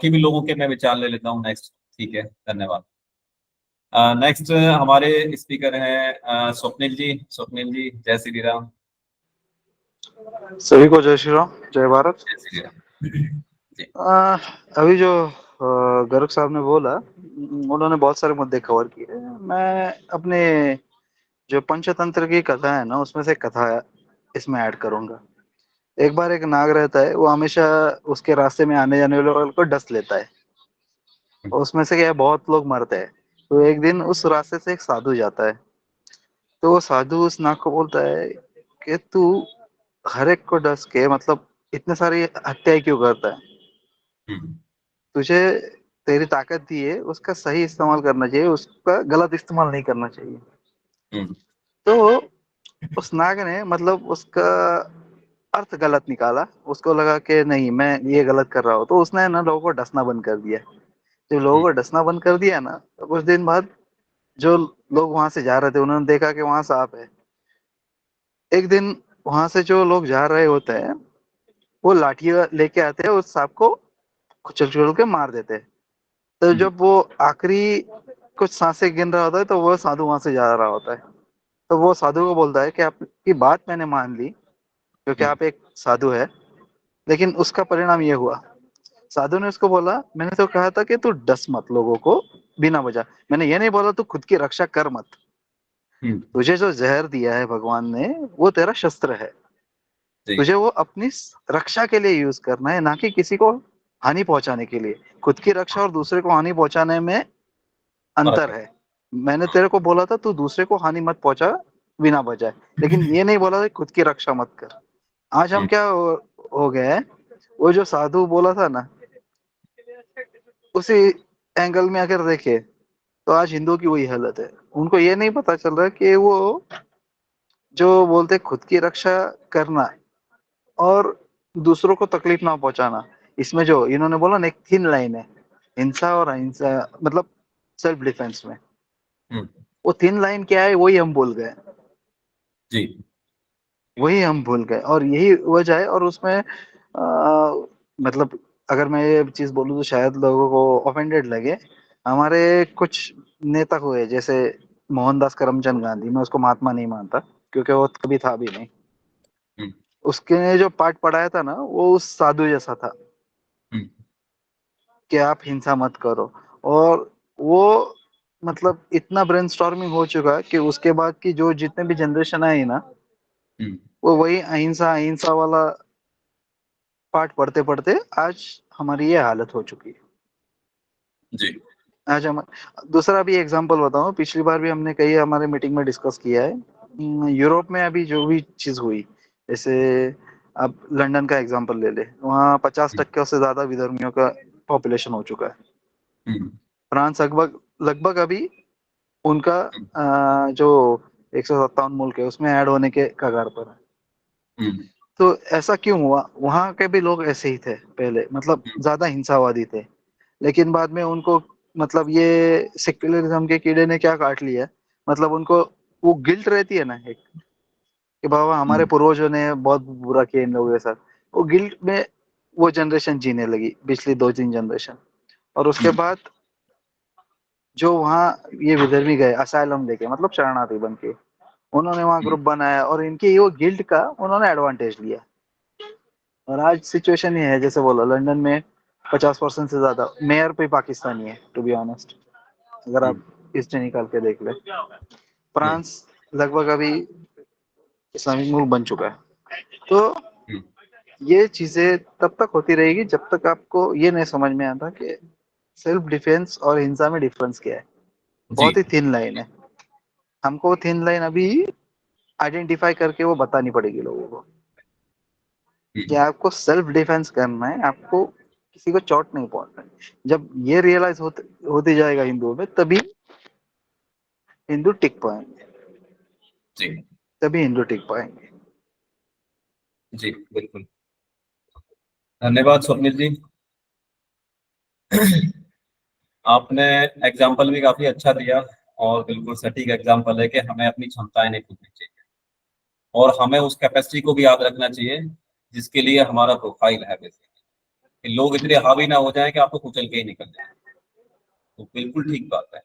बाकी भी लोगों के मैं विचार ले लेता हूँ नेक्स्ट। ठीक है, धन्यवाद। नेक्स्ट हमारे स्पीकर हैं स्वप्निल जी। स्वप्निल जी, जय श्री राम। सभी को जय श्री राम, जय भारत। जय श्री राम जी। आ, अभी जो गर्ग साहब ने बोला, उन्होंने बहुत सारे मुद्दे कवर किए। मैं अपने जो पंचतंत्र की कथा है ना, उसमें से कथा इसमें ऐड करूंगा। एक बार एक नाग रहता है, वो हमेशा उसके रास्ते में आने जाने वालों को डस लेता है, और उसमें से क्या है, बहुत लोग मरते हैं। तो एक दिन उस रास्ते से एक साधु जाता है, तो वो साधु उस नाग को बोलता है कि तू हर एक को डस के, मतलब इतने सारी हत्याएं क्यों करता है? हम्म, तुझे तेरी ताकत दी है, उसका सही इस्तेमाल करना चाहिए, उसका गलत इस्तेमाल नहीं करना चाहिए। हम्म, तो उस नाग ने मतलब उसका अर्थ गलत निकाला। उसको लगा कि नहीं, मैं ये गलत कर रहा हूँ, तो उसने ना लोगों को डसना बंद कर दिया। जब लोगों हम्म, को डसना बंद कर दिया ना, तो कुछ दिन बाद जो लोग वहां से जा रहे थे, उन्होंने देखा कि वहां सांप है। एक दिन वहां से जो लोग जा रहे होते हैं, वो लाठियां लेके आते हैं, उस सांप को कुचल कुचल के मार देते हैं। तो हम्म, जब वो आखिरी कुछ सांसें गिन रहा होता है, तो वो साधु वहां से जा रहा होता है। तो वो साधु को बोलता है कि आपकी बात मैंने मान ली, क्योंकि हम्म, आप एक साधु है, लेकिन उसका परिणाम ये हुआ। साधु ने उसको बोला, मैंने तो कहा था कि तू डस मत लोगों को बिना वजह। मैंने ये नहीं बोला तू खुद की रक्षा कर मत। हम्म, तुझे जो जहर दिया है भगवान ने, वो तेरा शस्त्र है। जी, तुझे वो अपनी रक्षा के लिए यूज करना है, ना कि किसी को हानि पहुंचाने के लिए। खुद की रक्षा और दूसरे को हानि पहुंचाने में फर्क अंतर है। है। मैंने तेरे को बोला था तू दूसरे को हानि मत पहुंचा बिना वजह, लेकिन ये नहीं बोला था खुद की रक्षा मत कर। आज हम हम्म, क्या हो गए हैं, वो जो साधु बोला था ना, उसी एंगल में अगर देखे, तो आज हिंदुओं की वही हालत है। उनको ये नहीं पता चल रहा कि वो जो बोलते खुद की रक्षा करना और दूसरों को तकलीफ ना पहुंचाना, इसमें जो इन्होंने बोला ना, एक थिन लाइन है हिंसा और अहिंसा, मतलब सेल्फ डिफेंस में। हम्म, वो थिन लाइन क्या है, वही हम भूल गए। जी, वही हम भूल गए, और यही वजह है। और उसमें मतलब अगर मैं ये चीज बोलूँ तो शायद लोगों को ऑफेंडेड लगे। हमारे कुछ नेता हुए, जैसे मोहनदास करमचंद गांधी, मैं उसको महात्मा नहीं मानता, क्योंकि वो कभी था भी नहीं। हम्म, उसके ने जो पाठ पढ़ाया था ना, वो उस साधु जैसा था हम्म, कि आप हिंसा मत करो। और वो मतलब इतना ब्रेनस्टॉर्मिंग हो चुका है कि उसके बाद की जो जितने भी जनरेशन आई ना, हम्म, वो वही अहिंसा अहिंसा वाला पाठ पढ़ते पढ़ते आज हमारी ये हालत हो चुकी है। जी, आज हम दूसरा भी एग्जांपल बताऊं, पिछली बार भी हमने कई हमारे मीटिंग में डिस्कस किया है। यूरोप में अभी जो भी चीज हुई, जैसे अब लंदन का एग्जांपल ले ले, वहाँ 50% से ज्यादा विधर्मियों का पॉपुलेशन हो चुका है। हम्म, फ्रांस लगभग लगभग अभी उनका हम्म, जो 157 मुल्क है उसमें ऐड होने के कगार पर है। हम्म, तो ऐसा क्यों हुआ? वहां के भी लोग ऐसे ही थे पहले, मतलब हम्म, ज्यादा हिंसावादी थे, लेकिन बाद में उनको मतलब ये सेक्युलरिज्म के कीड़े ने क्या काट लिया है, मतलब उनको वो गिल्ट रहती है ना एक, कि बाबा हमारे हम्म, पूर्वजों ने बहुत बुरा किया इन लोगों के साथ। वो गिल्ट में वो जनरेशन जीने लगी, पिछली 2-3 जनरेशन। और उसके हम्म, बाद जो वहाँ ये विधर्मी गए असाइलम लेके, मतलब शरणार्थी बन के, उन्होंने वहाँ हम्म, ग्रुप बनाया, और इनके वो गिल्ट का उन्होंने एडवांटेज लिया। और आज सिचुएशन ये है, जैसे बोला, लंदन में 50% से ज्यादा मेयर पे पाकिस्तानी है, टू बी ऑनेस्ट। अगर हम्म, आप हिस्ट्री निकाल के देख ले, हम्म, फ्रांस लगभग अभी इस्लामिक मुल्क बन चुका है। तो हम्म, ये चीजें तब तक होती रहेगी जब तक आपको ये नहीं समझ में आता कि सेल्फ डिफेंस और हिंसा में डिफरेंस क्या है। जी, बहुत ही थिन लाइन है। हमको वो थिन लाइन अभी आइडेंटिफाई करके वो बतानी पड़ेगी लोगों को, कि हम्म, आपको सेल्फ डिफेंस करना है, आपको किसी को चोट नहीं पहुंचना है। जब ये रियलाइज होती जाएगा हिंदुओं में, तभी हिंदू टिक पाएंगे। जी, तभी हिंदू टिक पाएंगे। जी, बिल्कुल। धन्यवाद स्वप्निल जी। आपने एग्जाम्पल भी काफी अच्छा दिया, और बिल्कुल सटीक एग्जाम्पल है कि हमें अपनी क्षमताएं नहीं भूलनी चाहिए, और हमें उस कैपेसिटी को भी याद रखना चाहिए जिसके लिए हमारा प्रोफाइल है बेसिकली। कि लोग इतने हावी ना हो जाएं कि आपको कुचल के ही निकल जाए। तो बिल्कुल ठीक बात है।